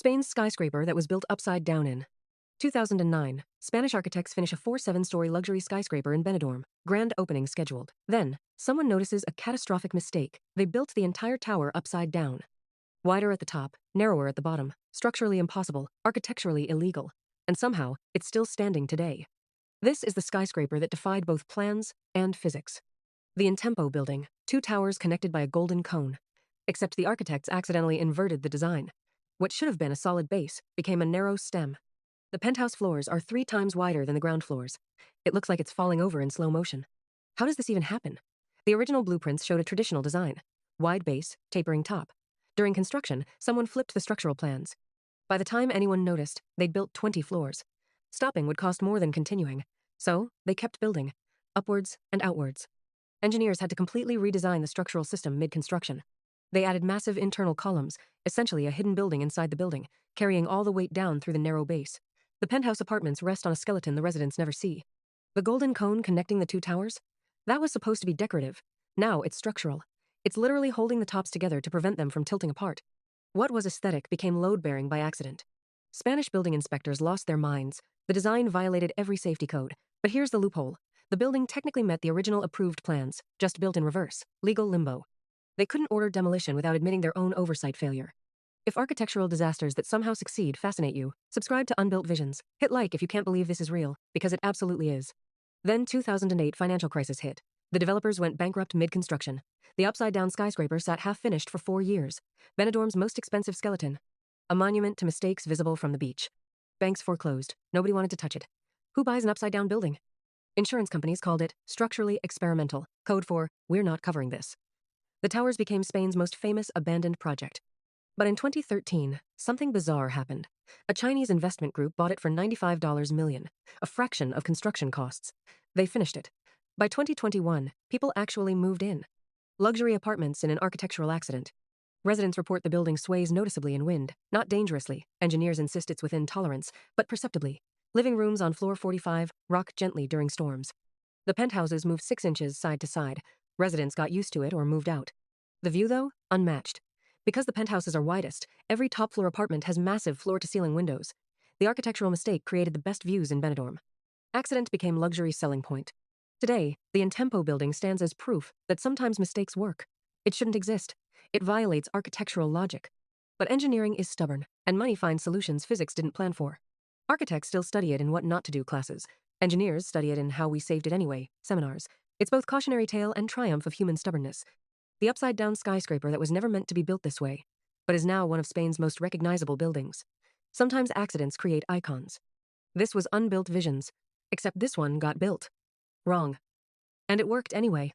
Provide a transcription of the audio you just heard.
Spain's skyscraper that was built upside down in 2009, Spanish architects finish a 7-story luxury skyscraper in Benidorm, grand opening scheduled. Then, someone notices a catastrophic mistake. They built the entire tower upside down. Wider at the top, narrower at the bottom, structurally impossible, architecturally illegal. And somehow, it's still standing today. This is the skyscraper that defied both plans and physics. The Untempo building, 2 towers connected by a golden cone. Except the architects accidentally inverted the design. What should have been a solid base became a narrow stem. The penthouse floors are 3 times wider than the ground floors. It looks like it's falling over in slow motion. How does this even happen? The original blueprints showed a traditional design. Wide base, tapering top. During construction, someone flipped the structural plans. By the time anyone noticed, they'd built 20 floors. Stopping would cost more than continuing. So, they kept building, upwards and outwards. Engineers had to completely redesign the structural system mid-construction. They added massive internal columns, essentially a hidden building inside the building, carrying all the weight down through the narrow base. The penthouse apartments rest on a skeleton the residents never see. The golden cone connecting the 2 towers? That was supposed to be decorative. Now it's structural. It's literally holding the tops together to prevent them from tilting apart. What was aesthetic became load-bearing by accident. Spanish building inspectors lost their minds. The design violated every safety code. But here's the loophole. The building technically met the original approved plans, just built in reverse, legal limbo. They couldn't order demolition without admitting their own oversight failure. If architectural disasters that somehow succeed fascinate you, subscribe to Unbuilt Visions. Hit like if you can't believe this is real, because it absolutely is. Then 2008 financial crisis hit. The developers went bankrupt mid-construction. The upside-down skyscraper sat half-finished for 4 years. Benidorm's most expensive skeleton. A monument to mistakes visible from the beach. Banks foreclosed. Nobody wanted to touch it. Who buys an upside-down building? Insurance companies called it structurally experimental, code for, we're not covering this. The towers became Spain's most famous abandoned project. But in 2013, something bizarre happened. A Chinese investment group bought it for $95 million, a fraction of construction costs. They finished it. By 2021, people actually moved in. Luxury apartments in an architectural accident. Residents report the building sways noticeably in wind, not dangerously. Engineers insist it's within tolerance, but perceptibly. Living rooms on floor 45 rock gently during storms. The penthouses move 6 inches side to side. Residents got used to it or moved out. The view, though, unmatched. Because the penthouses are widest, every top-floor apartment has massive floor-to-ceiling windows. The architectural mistake created the best views in Benidorm. Accident became luxury's selling point. Today, the Untempo building stands as proof that sometimes mistakes work. It shouldn't exist. It violates architectural logic. But engineering is stubborn, and money finds solutions physics didn't plan for. Architects still study it in what not to do classes. Engineers study it in how we saved it anyway, seminars. It's both cautionary tale and triumph of human stubbornness. The upside-down skyscraper that was never meant to be built this way, but is now one of Spain's most recognizable buildings. Sometimes accidents create icons. This was Unbuilt Visions, except this one got built. Wrong. And it worked anyway.